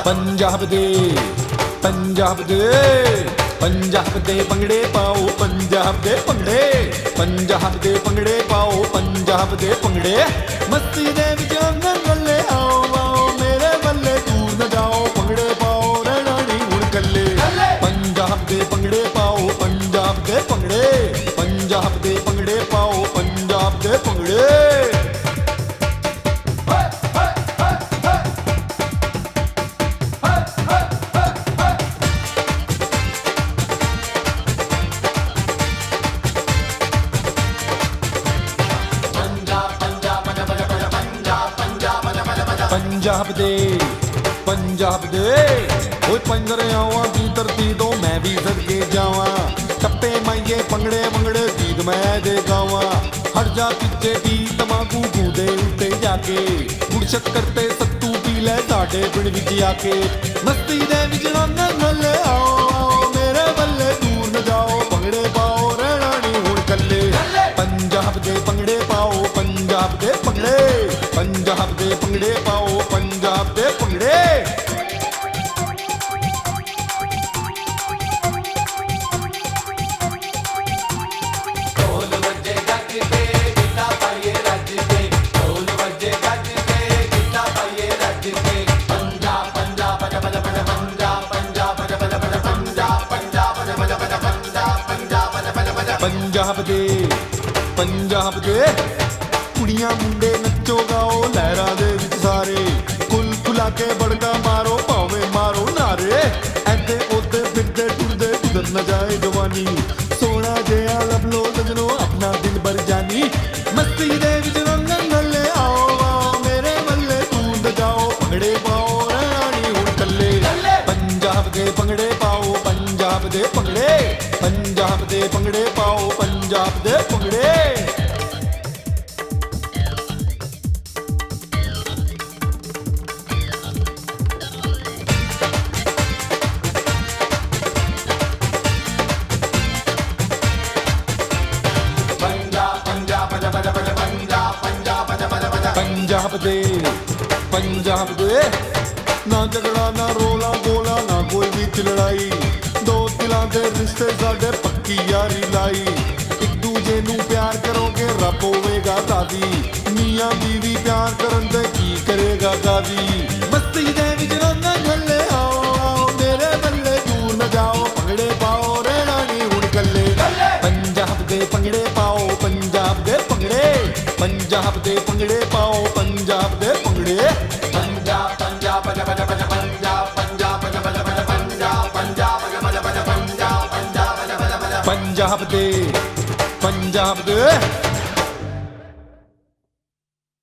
पंजाब दे पंजाब दे पंजाब दे भंगड़े पाओ पंजाब दे भंगड़े पंजाब दे भंगड़े पाओ पंजाब दे भंगड़े मस्ती दे विच गल्ले आओ आओ मेरे बल्ले दूर न जाओ भंगड़े पाओ रहना नहीं हुण कल्ले पंजाब दे भंगड़े पाओ पंजाब दे भंगड़े पंजाब दे भंगड़े पाओ पंजाब दे भंगड़े पंजाब दे ओए पंजरे आवां दी धरती तो मैं भी सदके जावां टप्पे माइये पंगड़े मंगड़े गीत मैं दे गावां हट जा पिछे की तमाकू कूदे उत्ते जाके गुड़ शक्कर ते सत्तू पी ले साडे पिंड विच आके मस्ती दे विच नल्ले आओ आओ मेरे बल्ले दूर न जाओ पंगड़े पाओ रहना नहीं हुण कल्ले पंजाब दे पंगड़े पाओ पंजाब दे पंगड़े पंजाब दे पंगड़े पाओ पंजाब दे पंगड़े पंजाब दे कुड़ियां मुंडे नच्चो गाओ लहरा दे विच सारे कुल कुला के बड़का मारो भावे मारो नारे ऐदे ओदे फिरदे टुरदे गुजर न जाए जवानी सोना जिहा लब लो सजनो अपना दिल भर जानी मस्ती दे विच नल्ले आओ आओ मेरे बल्ले दूर जाओ भंगड़े पाओ रहना नहीं हुण कल्ले पंजाब दे भंगड़े पाओ पंजाब दे भंगड़े पंजाब दे भंगड़े पाओ पंजाब दे भंगड़े पंजाब दे ना झगड़ा ना रोला गोला ना कोई भी लड़ाई दो दिलों के रिश्ते साडे पक्की यारी लाई एक दूजे नू प्यार करोगे रब होवेगा दादी मियां बीवी प्यार करन दे की करेगा गादी मस्ती दे विच रंगा झल्ले आओ आओ मेरे बल्ले दूर न जाओ भंगड़े पाओ रहना नहीं हुण कल्ले पंजाब दे भंगड़े पाओ पंजाब दे भंगड़े पंजाब दे भंगड़े पाओ पंजाब दे भंगड़े पंजाब दे पंजाब दे